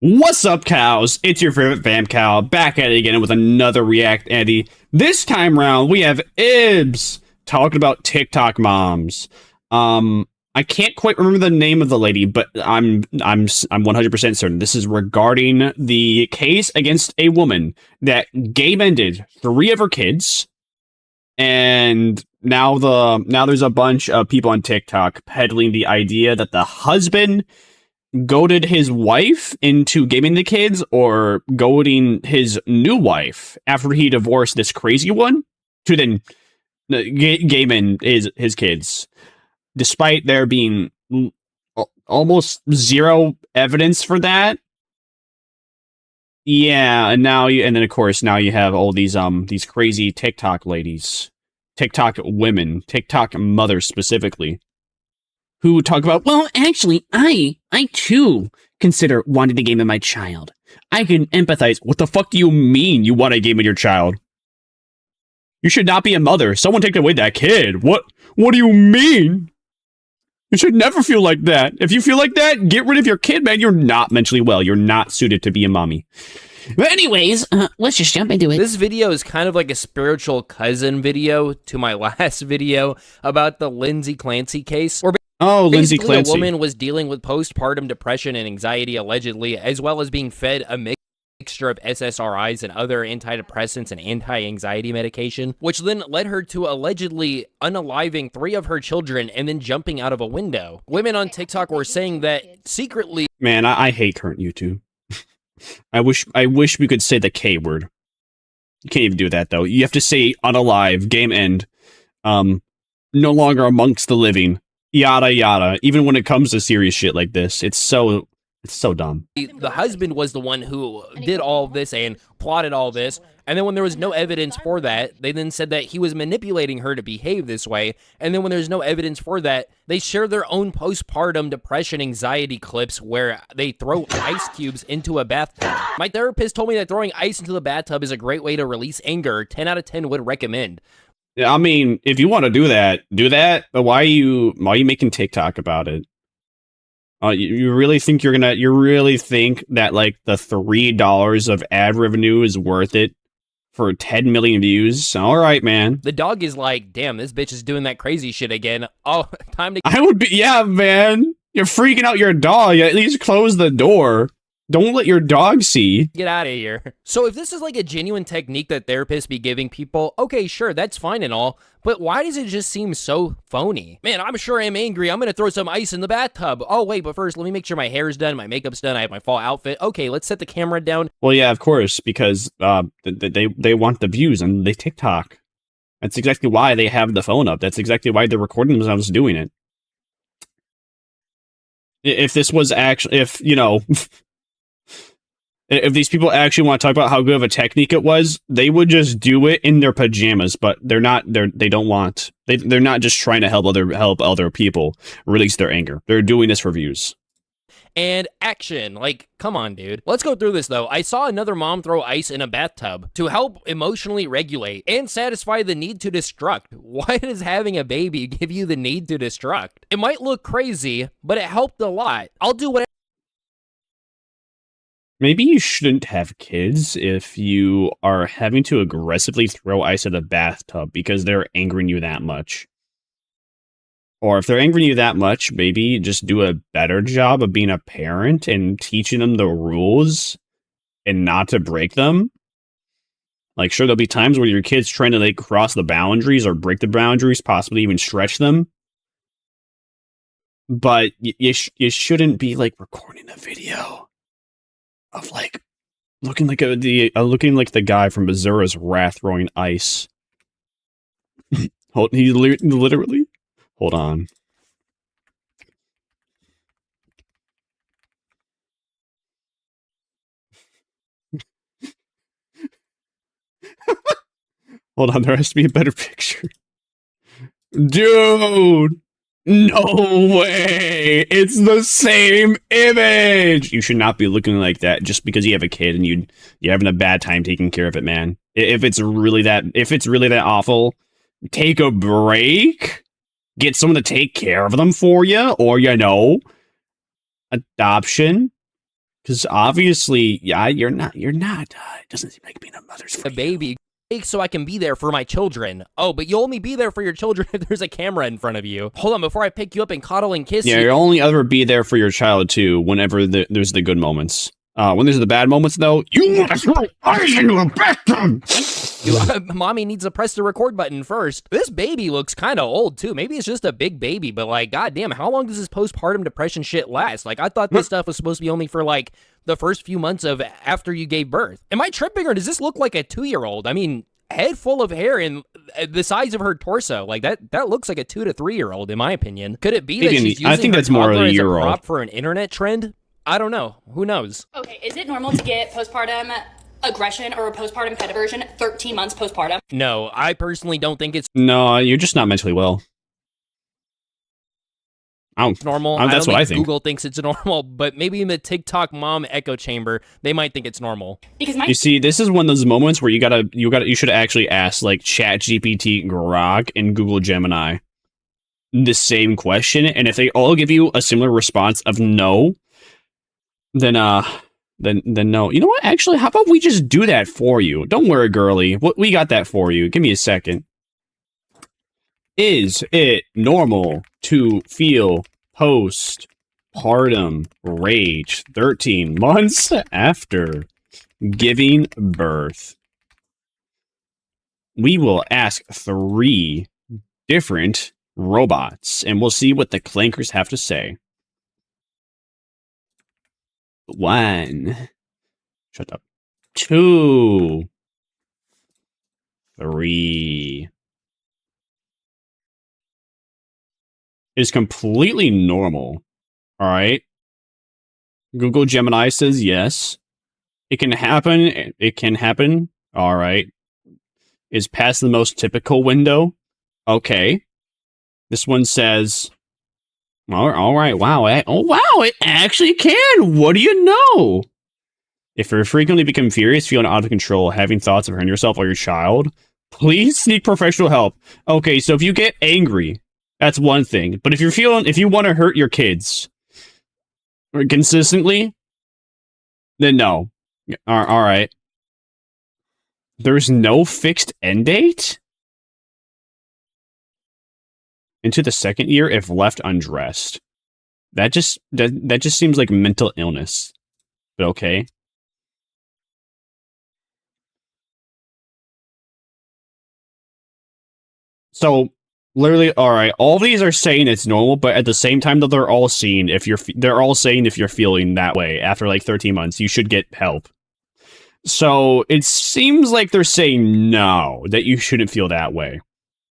What's up, cows? It's your favorite Vamp Cow, back at it again with another React Andy. This time round, we have Ibs talking about TikTok moms. I can't quite remember the name of the lady, but I'm 100% certain this is regarding the case against a woman that game-ended 3 of her kids, and now there's a bunch of people on TikTok peddling the idea that the husband goaded his wife into gaming the kids, or goading his new wife after he divorced this crazy one to then gaming his kids, despite there being almost zero evidence for that. Yeah, and then of course now you have all these crazy TikTok ladies, TikTok women, TikTok mothers specifically, who talk about, well, actually, I too consider wanting to game with my child. I can empathize. What the fuck do you mean you want to game with your child? You should not be a mother. Someone take away that kid. What do you mean? You should never feel like that. If you feel like that, get rid of your kid, man. You're not mentally well. You're not suited to be a mommy. But anyways, let's just jump into it. This video is kind of like a spiritual cousin video to my last video about the Lindsay Clancy case. Lindsay Clancy. A woman was dealing with postpartum depression and anxiety, allegedly, as well as being fed a mixture of SSRIs and other antidepressants and anti-anxiety medication, which then led her to allegedly unaliving 3 of her children and then jumping out of a window. Women on TikTok were saying that secretly... Man, I hate current YouTube. I wish we could say the K word. You can't even do that, though. You have to say unalive, game end, no longer amongst the living, yada yada. Even when it comes to serious shit like this, it's so dumb. The husband was the one who did all this and plotted all this, and then when there was no evidence for that, they then said that he was manipulating her to behave this way, and then when there's no evidence for that, they share their own postpartum depression anxiety clips where they throw ice cubes into a bathtub. My therapist told me that throwing ice into the bathtub is a great way to release anger. 10 out of 10 would recommend. Yeah, I mean, if you want to do that, but why are you making TikTok about it? You really think you really think that like the $3 of ad revenue is worth it for 10 million views? All right, man. The dog is like, damn, this bitch is doing that crazy shit again. Oh, time to... I would be, yeah, man. You're freaking out your dog. At least close the door. Don't let your dog see. Get out of here. So if this is like a genuine technique that therapists be giving people, okay, sure, that's fine and all, but why does it just seem so phony? Man, I'm sure I'm angry. I'm gonna throw some ice in the bathtub. Oh, wait, but first, let me make sure my hair's done, my makeup's done, I have my fall outfit. Okay, let's set the camera down. Well, yeah, of course, because they want the views on the TikTok. That's exactly why they have the phone up. That's exactly why they're recording themselves doing it. If this was actually, if these people actually want to talk about how good of a technique it was, they would just do it in their pajamas, but they're not just trying to help other people release their anger. They're doing this for views. And action. Like, come on, dude. Let's go through this, though. I saw another mom throw ice in a bathtub to help emotionally regulate and satisfy the need to destruct. Why does having a baby give you the need to destruct? It might look crazy, but it helped a lot. I'll do whatever. Maybe you shouldn't have kids if you are having to aggressively throw ice at a bathtub because they're angering you that much. Or if they're angering you that much, maybe just do a better job of being a parent and teaching them the rules and not to break them. Like, sure, there'll be times where your kid's trying to like cross the boundaries or break the boundaries, possibly even stretch them. But you shouldn't be like recording a video of like looking like the guy from Azura's Wrath throwing ice. He literally. Hold on. Hold on, there has to be a better picture. Dude! No way! It's the same image! You should not be looking like that just because you have a kid and you're having a bad time taking care of it, man. If it's really that awful, take a break. Get someone to take care of them for you, or adoption. Because obviously, yeah, you're not. It doesn't seem like being a mother's for a baby so I can be there for my children. Oh, but you'll only be there for your children if there's a camera in front of you. Hold on, before I pick you up and coddle and kiss you. Yeah, you'll only ever be there for your child, too, whenever there's the good moments. When there's the bad moments, though, you want to throw ice into a bathtub! Mommy needs to press the record button first. This baby looks kind of old, too. Maybe it's just a big baby, but, like, goddamn, how long does this postpartum depression shit last? Like, I thought this stuff was supposed to be only for, like, the first few months of after you gave birth. Am I tripping, or does this look like a 2-year-old? I mean, head full of hair and the size of her torso. Like, that looks like a 2 to 3-year-old, in my opinion. Could it be that she's using her toddler as a prop for an internet trend? I don't know. Who knows? Okay, is it normal to get postpartum aggression or postpartum pet aversion 13 months postpartum? No, I personally don't think it's... No, you're just not mentally well. Normal. That's what I think. Google thinks it's normal, but maybe in the TikTok mom echo chamber, they might think it's normal. Because you see, this is one of those moments where you should actually ask like ChatGPT, Grok, and Google Gemini the same question, and if they all give you a similar response of no, then no. You know what? Actually, how about we just do that for you? Don't worry, girly. We got that for you. Give me a second. Is it normal to feel postpartum rage 13 months after giving birth? We will ask 3 different robots, and we'll see what the clankers have to say. 1. Shut up. 2. 3. Is completely normal. All right. Google Gemini says yes. It can happen. It can happen. All right. Is past the most typical window. Okay. This one says, all right. Wow. Oh, wow. It actually can. What do you know? If you frequently become furious, feeling out of control, having thoughts of hurting yourself or your child, please seek professional help. Okay. So if you get angry, that's one thing. But if you want to hurt your kids consistently, then no. All right. There's no fixed end date? Into the 2nd year if left undressed. That just seems like mental illness. But okay. So literally, all right. All these are saying it's normal, but at the same time, though, they're all saying if you're feeling that way after like 13 months, you should get help. So it seems like they're saying no, that you shouldn't feel that way.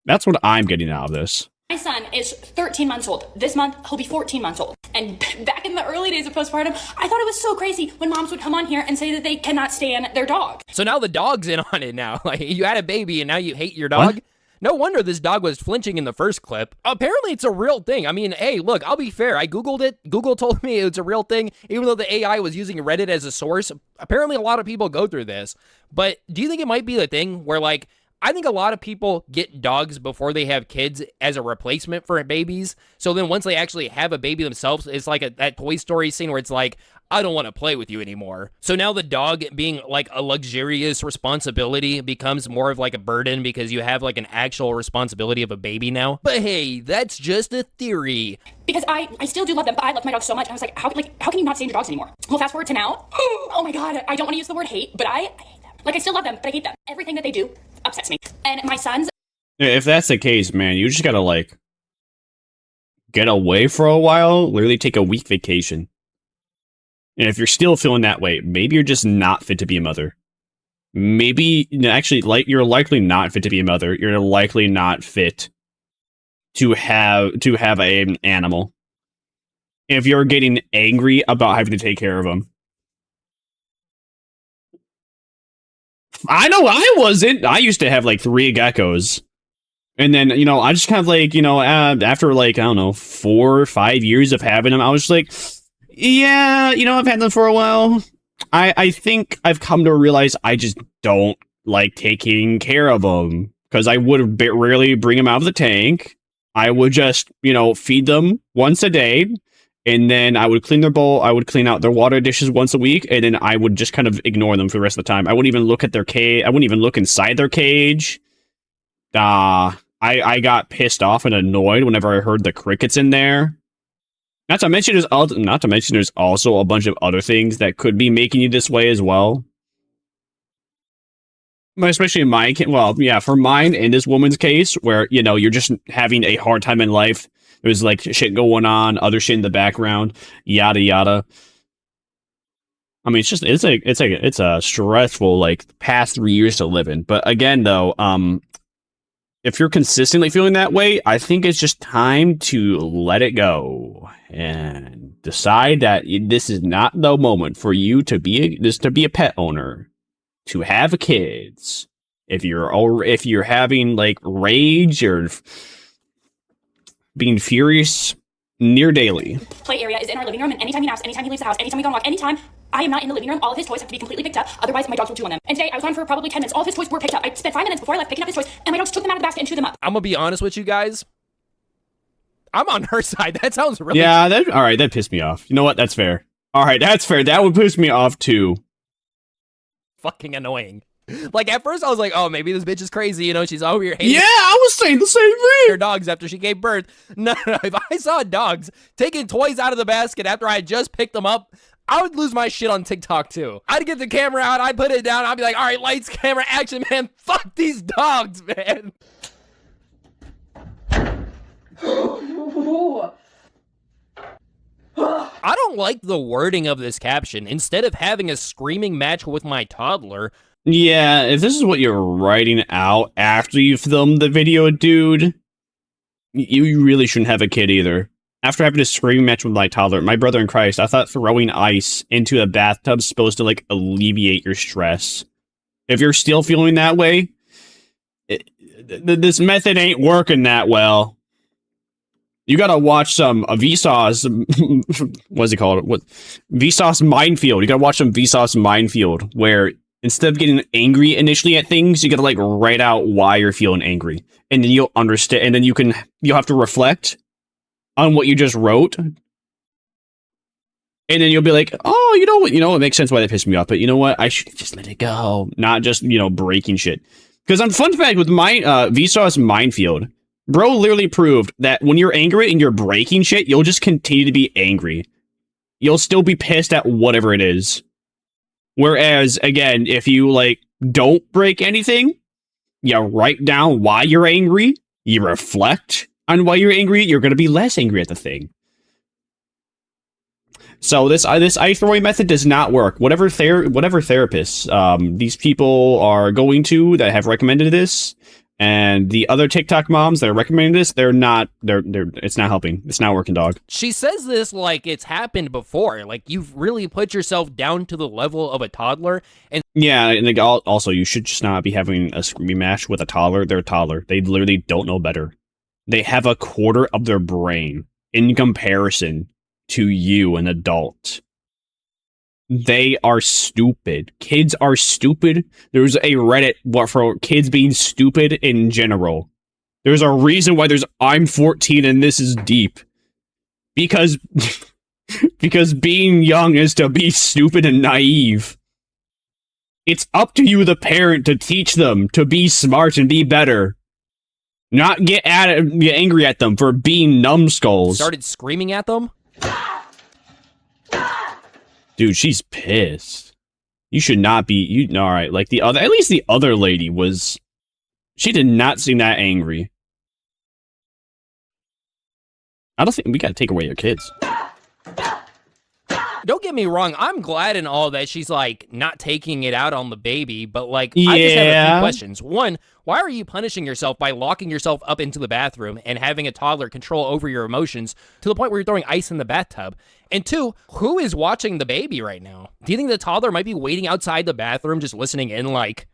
That's what I'm getting out of this. My son is 13 months old. This month, he'll be 14 months old. And back in the early days of postpartum, I thought it was so crazy when moms would come on here and say that they cannot stand their dog. So now the dog's in on it now. Like, you had a baby and now you hate your dog? What? No wonder this dog was flinching in the first clip. Apparently it's a real thing. I mean, hey, look, I'll be fair. I Googled it. Google told me it's a real thing, even though the AI was using Reddit as a source. Apparently a lot of people go through this. But do you think it might be the thing where, like, I think a lot of people get dogs before they have kids as a replacement for babies. So then once they actually have a baby themselves, it's like that Toy Story scene where it's like, I don't want to play with you anymore. So now the dog being like a luxurious responsibility becomes more of like a burden because you have like an actual responsibility of a baby now. But hey, that's just a theory. Because I still do love them, but I love my dogs so much. I was like, how can you not stand your dogs anymore? Well, fast forward to now. Oh my God, I don't want to use the word hate, but I hate them. Like, I still love them, but I hate them. Everything that they do upsets me. And my sons... Yeah, if that's the case, man, you just gotta, like, get away for a while, literally take a week vacation. And if you're still feeling that way, maybe you're just not fit to be a mother. Maybe, actually, like, you're likely not fit to be a mother. You're likely not fit to have an animal. If you're getting angry about having to take care of them. I know I wasn't. I used to have like 3 geckos. And then, I just kind of like, after like, I don't know, 4 or 5 years of having them, I was like, yeah, I've had them for a while. I think I've come to realize I just don't like taking care of them. Because I would rarely bring them out of the tank. I would just, feed them once a day. And then I would clean their bowl. I would clean out their water dishes once a week. And then I would just kind of ignore them for the rest of the time. I wouldn't even look at their cage. I wouldn't even look inside their cage. I got pissed off and annoyed whenever I heard the crickets in there. Not to mention there's also a bunch of other things that could be making you this way as well. But especially in my case, well, yeah, for mine in this woman's case, where, you know, you're just having a hard time in life. There's like shit going on, other shit in the background, yada yada. I mean, it's a stressful like past 3 years to live in. But again, though, if you're consistently feeling that way, I think it's just time to let it go and decide that this is not the moment for you to be a pet owner, to have kids. If you're having like rage or being furious near daily. Play area is in our living room, and anytime he naps, anytime he leaves the house, anytime we go on a walk, anytime I am not in the living room, all of his toys have to be completely picked up, otherwise my dogs will chew on them. And today I was on for probably 10 minutes, all of his toys were picked up. I spent 5 minutes before I left picking up his toys, and my dogs took them out of the basket and chewed them up. I'm gonna be honest with you guys. I'm on her side. That sounds really... Yeah, alright, that pissed me off. You know what? That's fair. Alright, that's fair. That would piss me off too. Fucking annoying. Like, at first I was like, oh, maybe this bitch is crazy, you know, she's over here hating... Yeah, I was saying the same thing! ...her dogs after she gave birth. No, if I saw dogs taking toys out of the basket after I had just picked them up, I would lose my shit on TikTok, too. I'd get the camera out, I'd put it down, I'd be like, all right, lights, camera, action, man. Fuck these dogs, man. I don't like the wording of this caption. Instead of having a screaming match with my toddler... Yeah, if this is what you're writing out after you filmed the video, dude, you really shouldn't have a kid either. After having a screaming match with my toddler, my brother in Christ, I thought throwing ice into a bathtub is supposed to, like, alleviate your stress. If you're still feeling that way, this method ain't working that well. You gotta watch some Vsauce, what's it called? Vsauce Minefield. You gotta watch some Vsauce Minefield, where instead of getting angry initially at things, you gotta like write out why you're feeling angry, and then you'll understand. And then you'll have to reflect on what you just wrote, and then you'll be like, oh, you know, it makes sense why that pissed me off. But you know what? I should just let it go, not just breaking shit. Because on fun fact with my Vsauce Minefield, bro literally proved that when you're angry and you're breaking shit, you'll just continue to be angry. You'll still be pissed at whatever it is. Whereas, again, if you, like, don't break anything, you write down why you're angry, you reflect on why you're angry, you're going to be less angry at the thing. So this ice throwing method does not work. Whatever therapists these people are going to that have recommended this, and the other TikTok moms that are recommending this, it's not helping. It's not working, dog. She says this like it's happened before. Like, you've really put yourself down to the level of a toddler. And yeah, and like, also, you should just not be having a screaming match with a toddler. They're a toddler. They literally don't know better. They have a quarter of their brain in comparison to you, an adult. They are stupid. Kids are stupid. There's a Reddit for kids being stupid in general. There's a reason why I'm 14 and this is deep. Because being young is to be stupid and naive. It's up to you, the parent, to teach them to be smart and be better. Not get angry at them for being numbskulls. Started screaming at them? Dude, she's pissed. You should not be. All right, like at least the other lady was. She did not seem that angry. I don't think we gotta take away your kids. Don't get me wrong, I'm glad and all that she's, like, not taking it out on the baby, but, like, yeah. I just have a few questions. One, why are you punishing yourself by locking yourself up into the bathroom and having a toddler control over your emotions to the point where you're throwing ice in the bathtub? And two, who is watching the baby right now? Do you think the toddler might be waiting outside the bathroom just listening in, like...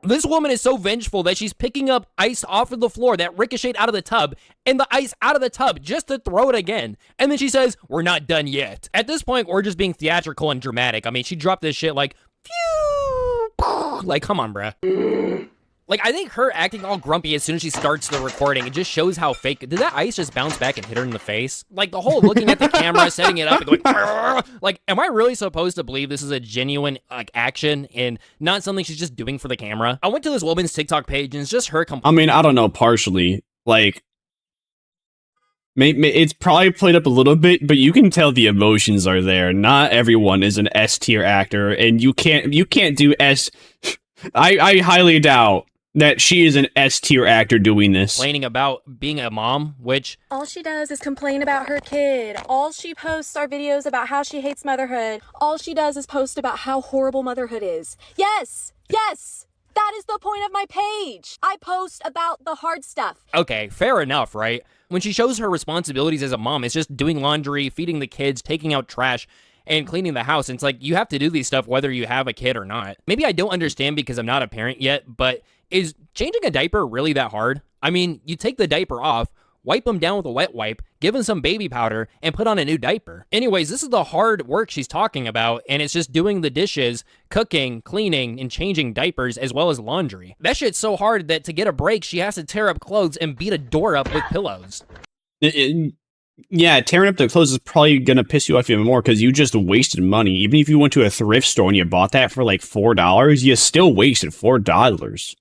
This woman is so vengeful that she's picking up ice off of the floor that ricocheted out of the tub and the ice out of the tub just to throw it again. And then she says, we're not done yet. At this point, we're just being theatrical and dramatic. I mean, she dropped this shit like, phew, like, come on, bruh. Like, I think her acting all grumpy as soon as she starts the recording, it just shows how fake. Did that ice just bounce back and hit her in the face? Like, the whole looking at the camera, setting it up, and going, "Arr!" Like, am I really supposed to believe this is a genuine, like, action and not something she's just doing for the camera? I went to this woman's TikTok page, and it's just her I mean, I don't know, partially. Like, it's probably played up a little bit, but you can tell the emotions are there. Not everyone is an S-tier actor, and you can't do S... I highly doubt that she is an S-tier actor doing this. complaining about being a mom, which... All she does is complain about her kid. All she posts are videos about how she hates motherhood. All she does is post about how horrible motherhood is. Yes! Yes! That is the point of my page. I post about the hard stuff. Okay, fair enough, right? When she shows her responsibilities as a mom, it's just doing laundry, feeding the kids, taking out trash, and cleaning the house. And it's like, you have to do these stuff whether you have a kid or not. Maybe I don't understand because I'm not a parent yet, but is changing a diaper really that hard? I mean, you take the diaper off, wipe them down with a wet wipe, give them some baby powder, and put on a new diaper. Anyways, this is the hard work she's talking about, and it's just doing the dishes, cooking, cleaning, and changing diapers, as well as laundry. That shit's so hard that to get a break, she has to tear up clothes and beat a door up with pillows. Yeah, tearing up the clothes is probably gonna piss you off even more because you just wasted money. Even if you went to a thrift store and you bought that for like $4, you still wasted $4.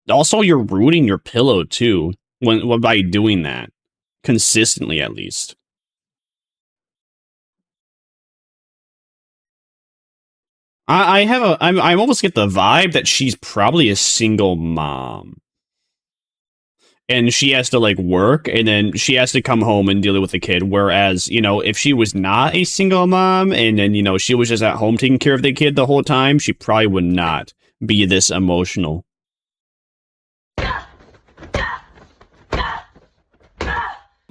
Also, you're ruining your pillow too by doing that consistently, at least. I almost get the vibe that she's probably a single mom. And she has to like work and then she has to come home and deal with the kid. Whereas, you know, if she was not a single mom and then, you know, she was just at home taking care of the kid the whole time, she probably would not be this emotional.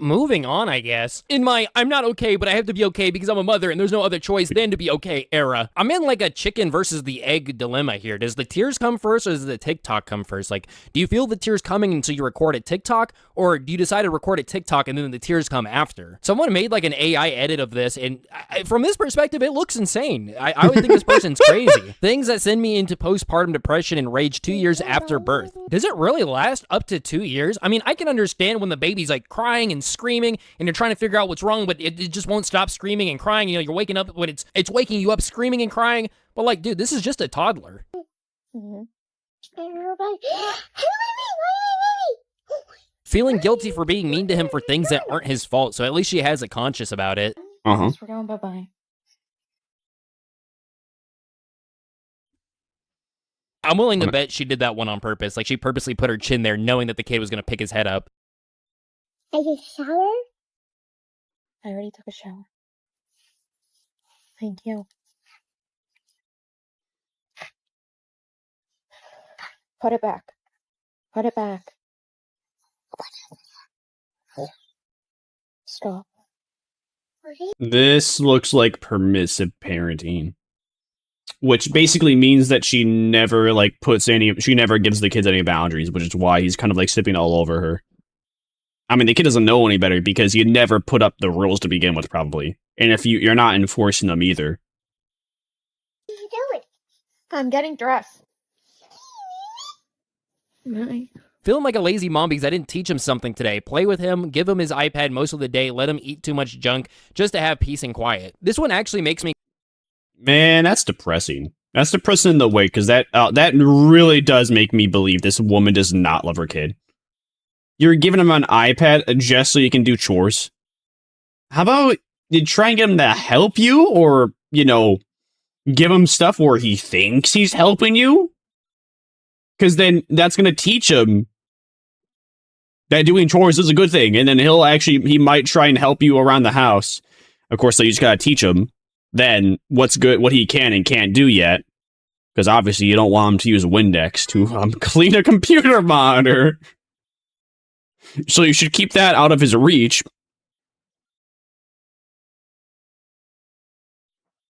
Moving on, I guess. In my I'm not okay, but I have to be okay because I'm a mother and there's no other choice than to be okay era, I'm in like a chicken versus the egg dilemma here. Does the tears come first or does the TikTok come first? Like, do you feel the tears coming until you record a TikTok, or do you decide to record a TikTok and then the tears come after? Someone made like an AI edit of this, and from this perspective, it looks insane. I would think this person's crazy. Things that send me into postpartum depression and rage 2 years after birth. Does it really last up to 2 years? I mean, I can understand when the baby's like crying and screaming and you're trying to figure out what's wrong, but it just won't stop screaming and crying. You know, you're waking up when it's waking you up screaming and crying. But like, dude, this is just a toddler. Feeling guilty for being mean to him for things that aren't his fault, so at least she has a conscience about it. Uh-huh. We're going bye-bye. I'm willing to bet she did that one on purpose. Like, she purposely put her chin there knowing that the kid was going to pick his head up. Are you shower? I already took a shower. Thank you. Put it back. Put it back. Stop. This looks like permissive parenting. Which basically means that she never like she never gives the kids any boundaries, which is why he's kind of like sipping all over her. I mean, the kid doesn't know any better because you never put up the rules to begin with, probably. And if you're not enforcing them either. What are you doing? I'm getting dressed. Bye. Feeling like a lazy mom because I didn't teach him something today. Play with him, give him his iPad most of the day, let him eat too much junk just to have peace and quiet. This one actually makes me... Man, that's depressing. That's depressing in the way, because that really does make me believe this woman does not love her kid. You're giving him an iPad just so you can do chores. How about you try and get him to help you, or, you know, give him stuff where he thinks he's helping you? Because then that's going to teach him that doing chores is a good thing, and then he might try and help you around the house. Of course, so you just got to teach him then what's good, what he can and can't do yet. Because obviously you don't want him to use Windex to clean a computer monitor. So you should keep that out of his reach.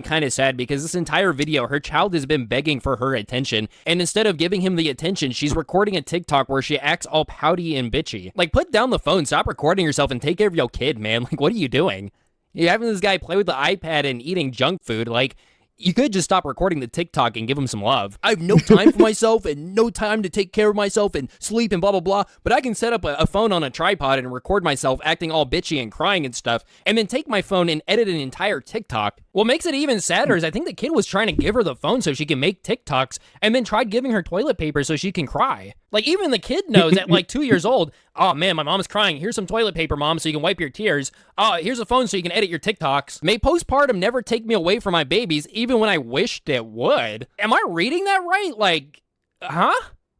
Kind of sad because this entire video, her child has been begging for her attention, and instead of giving him the attention, she's recording a TikTok where she acts all pouty and bitchy. Like, put down the phone, stop recording yourself, and take care of your kid, man. Like, what are you doing? You're having this guy play with the iPad and eating junk food. Like, You could just stop recording the TikTok and give them some love. I have no time for myself and no time to take care of myself and sleep and blah, blah, blah. But I can set up a phone on a tripod and record myself acting all bitchy and crying and stuff, and then take my phone and edit an entire TikTok. What makes it even sadder is I think the kid was trying to give her the phone so she can make TikToks, and then tried giving her toilet paper so she can cry. Like, even the kid knows at like 2 years old, oh man, my mom's crying. Here's some toilet paper, mom, so you can wipe your tears. Oh, here's a phone so you can edit your TikToks. May postpartum never take me away from my babies, even when I wished it would. Am I reading that right? Like, huh?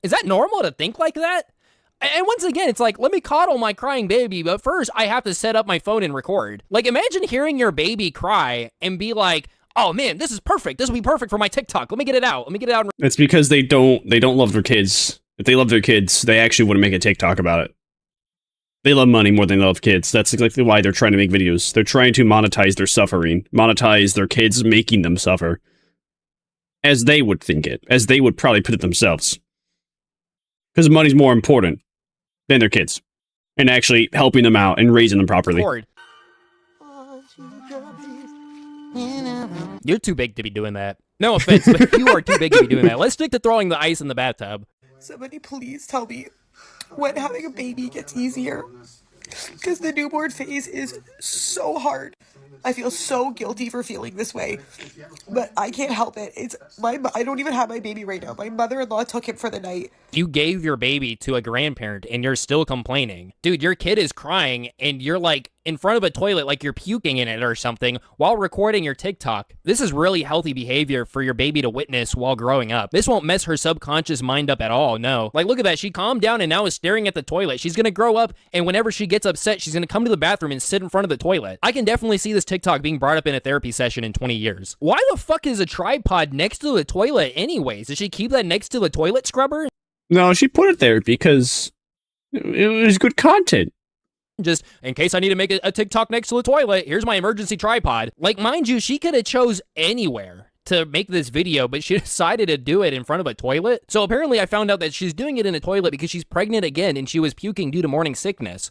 Is that normal to think like that? And once again, it's like, let me coddle my crying baby, but first I have to set up my phone and record. Like, imagine hearing your baby cry and be like, oh man, this is perfect. This will be perfect for my TikTok. Let me get it out. Let me get it out. It's because they don't love their kids. If they love their kids, they actually wouldn't make a TikTok about it. They love money more than they love kids. That's exactly why they're trying to make videos. They're trying to monetize their suffering, monetize their kids making them suffer. As they would think it, as they would probably put it themselves. Because money's more important than their kids. And actually helping them out and raising them properly. Record. You're too big to be doing that. No offense, but you are too big to be doing that. Let's stick to throwing the ice in the bathtub. Somebody please tell me when having a baby gets easier. Because the newborn phase is so hard. I feel so guilty for feeling this way. But I can't help it. I don't even have my baby right now. My mother-in-law took him for the night. You gave your baby to a grandparent and you're still complaining. Dude, your kid is crying and you're like in front of a toilet like you're puking in it or something while recording your TikTok. This is really healthy behavior for your baby to witness while growing up. This won't mess her subconscious mind up at all, no. Like, look at that. She calmed down and now is staring at the toilet. She's gonna grow up, and whenever she gets upset, she's gonna come to the bathroom and sit in front of the toilet. I can definitely see this TikTok being brought up in a therapy session in 20 years. Why the fuck is a tripod next to the toilet anyways? Did she keep that next to the toilet scrubber? No, she put it there because it was good content. Just, in case I need to make a TikTok next to the toilet, here's my emergency tripod. Like, mind you, she could have chose anywhere to make this video, but she decided to do it in front of a toilet. So apparently I found out that she's doing it in a toilet because she's pregnant again and she was puking due to morning sickness.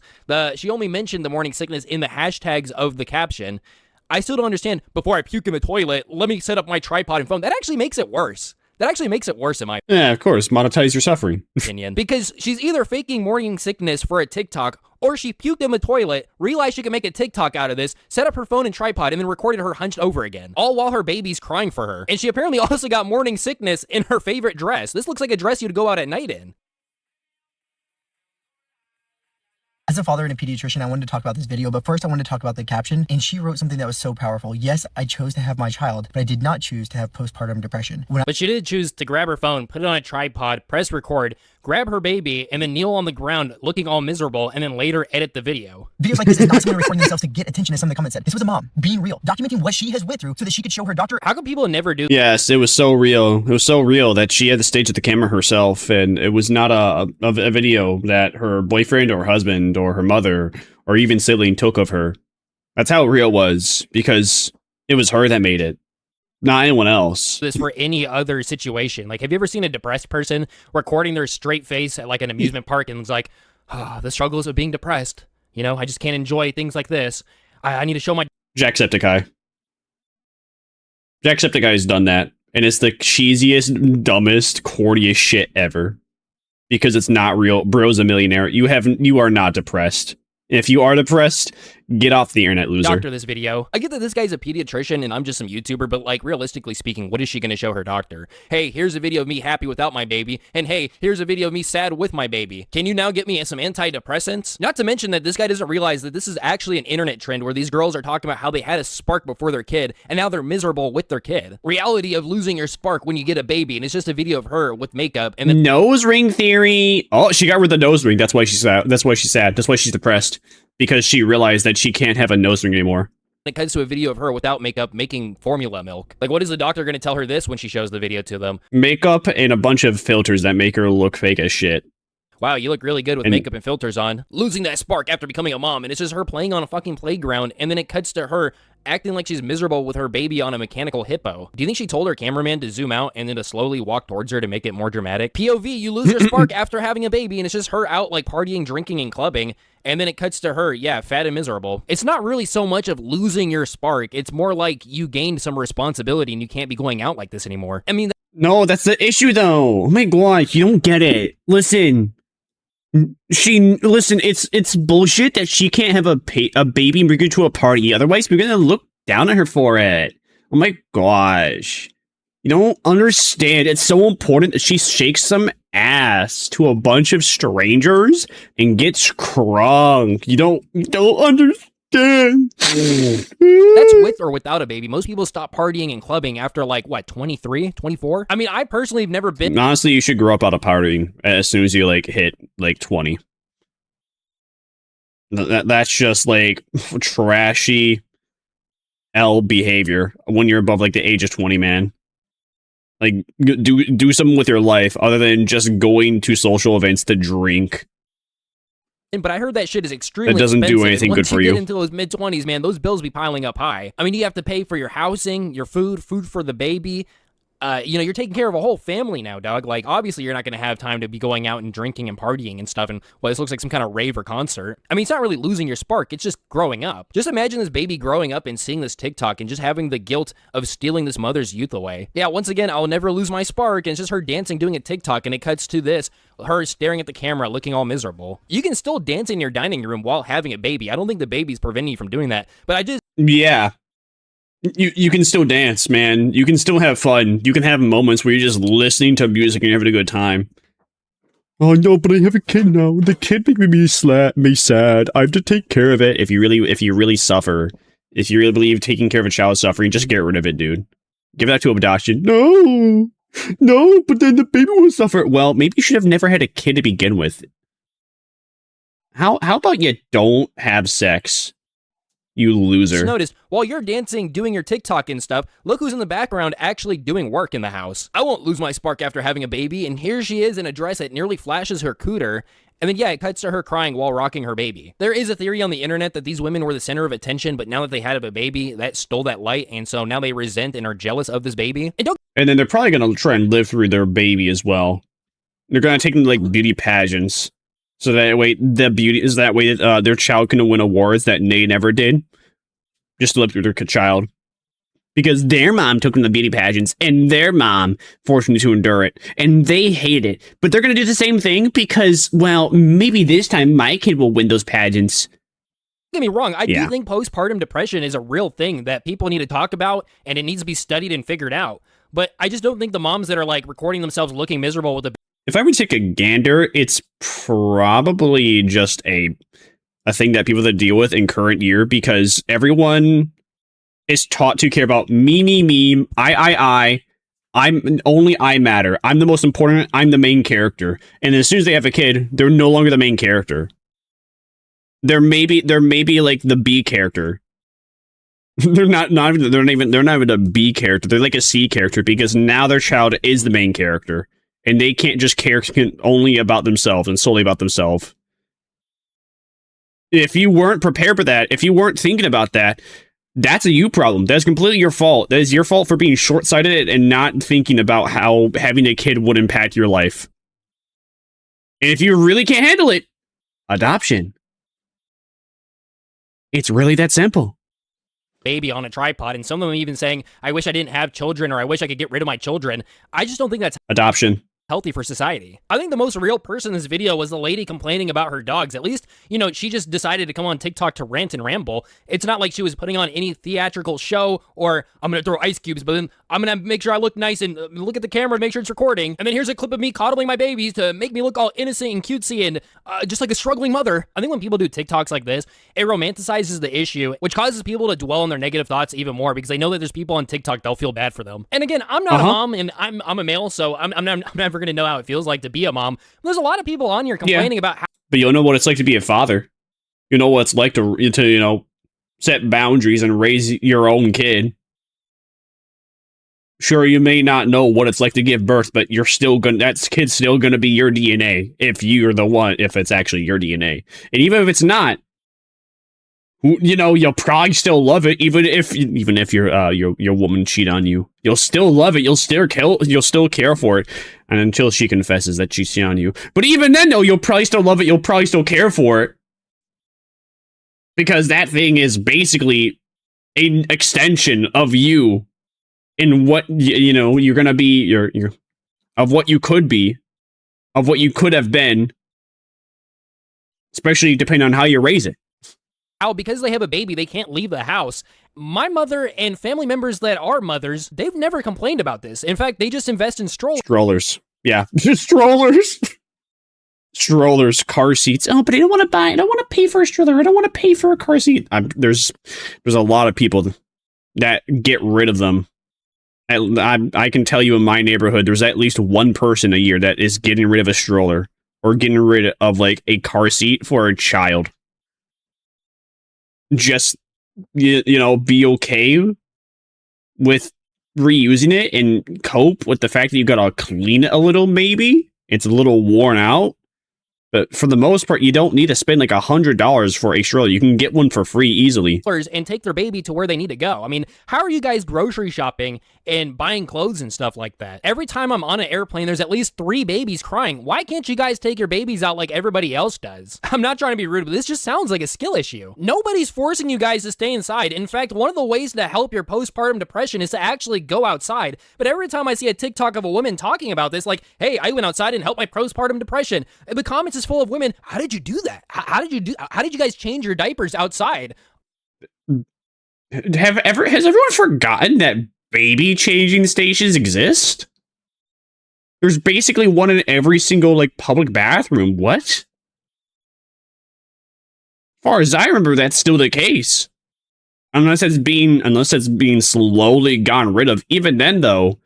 She only mentioned the morning sickness in the hashtags of the caption. I still don't understand, before I puke in the toilet, let me set up my tripod and phone. That actually makes it worse. That actually makes it worse in my Yeah, of course. Monetize your suffering. opinion. Because she's either faking morning sickness for a TikTok, or she puked in the toilet, realized she could make a TikTok out of this, set up her phone and tripod, and then recorded her hunched over again. All while her baby's crying for her. And she apparently also got morning sickness in her favorite dress. This looks like a dress you'd go out at night in. As a father and a pediatrician, I wanted to talk about this video, but first I wanted to talk about the caption, and she wrote something that was so powerful. Yes, I chose to have my child, but I did not choose to have postpartum depression. But she did choose to grab her phone, put it on a tripod, press record, grab her baby, and then kneel on the ground looking all miserable, and then later edit the video. Videos like this is not someone recording themselves to get attention, as some of the comments said. This was a mom being real, documenting what she has went through so that she could show her doctor. How come people never do Yes, it was so real. It was so real that she had to stage at the camera herself, and it was not a video that her boyfriend or husband or her mother or even sibling took of her. That's how real it was, because it was her that made it, not anyone else. this for any other situation? Like, have you ever seen a depressed person recording their straight face at like an amusement park and it's like, oh, the struggles of being depressed. You know, I just can't enjoy things like this. I need to show my Jacksepticeye. Jacksepticeye's done that, and it's the cheesiest, dumbest, corniest shit ever. Because it's not real. Bro's a millionaire. You are not depressed. If you are depressed, get off the internet, loser. doctor this video. I get that this guy's a pediatrician and I'm just some YouTuber, but like, realistically speaking, what is she going to show her doctor? Hey, here's a video of me happy without my baby, and hey, here's a video of me sad with my baby. Can you now get me some antidepressants? Not to mention that this guy doesn't realize that this is actually an internet trend where these girls are talking about how they had a spark before their kid and now they're miserable with their kid. Reality of losing your spark when you get a baby, and it's just a video of her with makeup and then Nose ring theory. Oh, she got rid of the nose ring. That's why she's sad. That's why she's sad. That's why she's depressed. Because she realized that she can't have a nose ring anymore. it cuts to a video of her without makeup making formula milk. Like, what is the doctor going to tell her this when she shows the video to them? Makeup and a bunch of filters that make her look fake as shit. wow, you look really good with And- makeup and filters on. Losing that spark after becoming a mom, and it's just her playing on a fucking playground, and then it cuts to her acting like she's miserable with her baby on a mechanical hippo. Do you think she told her cameraman to zoom out and then to slowly walk towards her to make it more dramatic? POV, you lose your spark after having a baby, and it's just her out like partying, drinking, and clubbing, and then it cuts to her, yeah, fat and miserable. It's not really so much of losing your spark, it's more like you gained some responsibility and you can't be going out like this anymore. I mean, No, that's the issue, though. Oh my god, you don't get it. Listen. It's bullshit that she can't have a baby and bring her to a party. Otherwise, we're gonna look down at her for it. Oh my gosh. You don't understand. It's so important that she shakes some ass to a bunch of strangers and gets crunk. You don't understand. that's with or without a baby. Most people stop partying and clubbing after like, what, 23, 24? I mean, I personally have never been... Honestly, you should grow up out of partying as soon as you like hit like 20. That's just like trashy L behavior when you're above like the age of 20, man. Like do something with your life other than just going to social events to drink. But I heard that shit is extremely That doesn't do expensive. anything Once good for you you. get into those mid-20s, man, those bills be piling up high. I mean, you have to pay for your housing, your food for the baby. You're taking care of a whole family now, dog. Like, obviously, you're not going to have time to be going out and drinking and partying and stuff. And, well, this looks like some kind of rave or concert. I mean, it's not really losing your spark. It's just growing up. Just imagine this baby growing up and seeing this TikTok and just having the guilt of stealing this mother's youth away. Yeah, once again, I'll never lose my spark. And it's just her dancing, doing a TikTok. And it cuts to this, her staring at the camera, looking all miserable. You can still dance in your dining room while having a baby. I don't think the baby's preventing you from doing that. But I just... Yeah. You can still dance, man. You can still have fun. You can have moments where you're just listening to music and you're having a good time. Oh no, but I have a kid now. The kid making me sad. I have to take care of it. If you really suffer, if you really believe taking care of a child is suffering, just get rid of it, dude. Give that to adoption. No, but then the baby will suffer. Well, maybe you should have never had a kid to begin with. How about you don't have sex? You loser. Just notice, while you're dancing, doing your TikTok and stuff, look who's in the background actually doing work in the house. I won't lose my spark after having a baby, and here she is in a dress that nearly flashes her cooter, and then yeah, it cuts to her crying while rocking her baby. There is a theory on the internet that these women were the center of attention, but now that they had a baby, that stole that light, and so now they resent and are jealous of this baby. And then they're probably gonna try and live through their baby as well. They're gonna take them to like beauty pageants. So that way, their child can win awards that they never did, just to live through their child, because their mom took them to beauty pageants, and their mom forced them to endure it, and they hate it. But they're gonna do the same thing because, well, maybe this time my kid will win those pageants. Don't get me wrong, I do think postpartum depression is a real thing that people need to talk about, and it needs to be studied and figured out. But I just don't think the moms that are like recording themselves looking miserable with the... If I would take a gander, it's probably just a thing that people that deal with in current year, because everyone is taught to care about me, I matter. I'm the most important. I'm the main character. And as soon as they have a kid, they're no longer the main character. They're maybe like the B character. They're not even a B character. They're like a C character, because now their child is the main character. And they can't just care only about themselves and solely about themselves. If you weren't prepared for that, if you weren't thinking about that, that's a you problem. That's completely your fault. That is your fault for being short-sighted and not thinking about how having a kid would impact your life. And if you really can't handle it, adoption. It's really that simple. Baby on a tripod, and some of them even saying, I wish I didn't have children, or I wish I could get rid of my children. I just don't think that's adoption. Healthy for society. I think the most real person in this video was the lady complaining about her dogs. At least, she just decided to come on TikTok to rant and ramble. It's not like she was putting on any theatrical show, or I'm going to throw ice cubes, but then I'm going to make sure I look nice and look at the camera and make sure it's recording. And then here's a clip of me coddling my babies to make me look all innocent and cutesy and just like a struggling mother. I think when people do TikToks like this, it romanticizes the issue, which causes people to dwell on their negative thoughts even more, because they know that there's people on TikTok that'll feel bad for them. And again, I'm not a mom, and I'm a male, so I'm never going to know how it feels like to be a mom. There's a lot of people on here complaining about how... But you'll know what it's like to be a father. You know what it's like to set boundaries and raise your own kid. Sure, you may not know what it's like to give birth, but you're still gonna, that kid's still gonna be your DNA if you're the one, if it's actually your DNA. And even if it's not, you know, you'll probably still love it, even if your woman cheat on you. You'll still love it. You'll still care for it, and until she confesses that she's cheating on you. But even then, though, you'll probably still love it. You'll probably still care for it, because that thing is basically an extension of you, in what you know you're gonna be, your of what you could be, of what you could have been, especially depending on how you raise it. How, because they have a baby, they can't leave the house. My mother and family members that are mothers, they've never complained about this. In fact, they just invest in strollers. Yeah, strollers. Strollers, car seats. Oh, but I don't want to pay for a stroller. I don't want to pay for a car seat. There's a lot of people that get rid of them. I can tell you in my neighborhood, there's at least one person a year that is getting rid of a stroller or getting rid of like a car seat for a child. Just, you know, be okay with reusing it and cope with the fact that you gotta clean it a little, maybe. It's a little worn out. But for the most part, you don't need to spend like $100 for a stroller. You can get one for free easily. And take their baby to where they need to go. I mean, how are you guys grocery shopping and buying clothes and stuff like that? Every time I'm on an airplane, there's at least 3 babies crying. Why can't you guys take your babies out like everybody else does? I'm not trying to be rude, but this just sounds like a skill issue. Nobody's forcing you guys to stay inside. In fact, one of the ways to help your postpartum depression is to actually go outside. But every time I see a TikTok of a woman talking about this, like, hey, I went outside and helped my postpartum depression, the comments is full of women. How did you do that? How did you guys change your diapers outside? Has everyone forgotten that baby changing stations exist? There's basically one in every single like public bathroom. What? As far as I remember, that's still the case. Unless it's being slowly gotten rid of. Even then, though,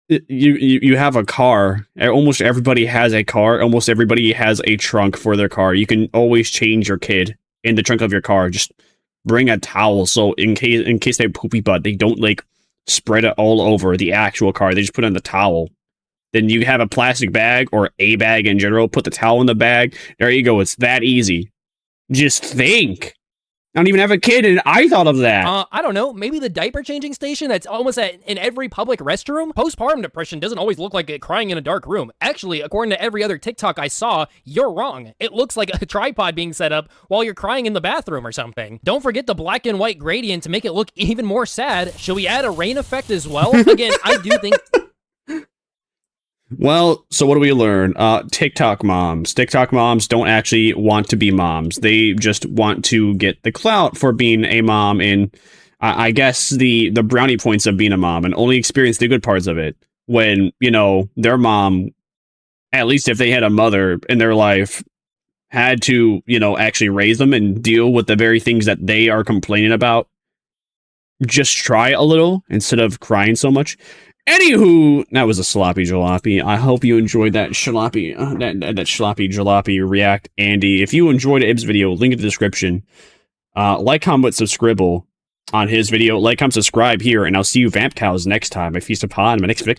you have a car. Almost everybody has a car. Almost everybody has a trunk for their car. You can always change your kid in the trunk of your car. Just bring a towel, so in case they have poopy butt, they don't like spread it all over the actual car. They just put it in the towel. Then you have a plastic bag or a bag in general. Put the towel in the bag. There you go. It's that easy. Just think. I don't even have a kid, and I thought of that. I don't know. Maybe the diaper changing station that's almost in every public restroom? Postpartum depression doesn't always look like crying in a dark room. Actually, according to every other TikTok I saw, you're wrong. It looks like a tripod being set up while you're crying in the bathroom or something. Don't forget the black and white gradient to make it look even more sad. Should we add a rain effect as well? Again, I do think... Well, so what do we learn? TikTok moms. TikTok moms don't actually want to be moms. They just want to get the clout for being a mom and I guess the brownie points of being a mom, and only experience the good parts of it when, you know, their mom, at least if they had a mother in their life, had to, you know, actually raise them and deal with the very things that they are complaining about. Just try a little instead of crying so much. Anywho, that was a sloppy jalopy. I hope you enjoyed that sloppy jalopy react, Andy. If you enjoyed Ib's video, link in the description. Like, comment, subscribe on his video. Like, comment, subscribe here, and I'll see you Vamp Cows next time. I feast upon my next victim.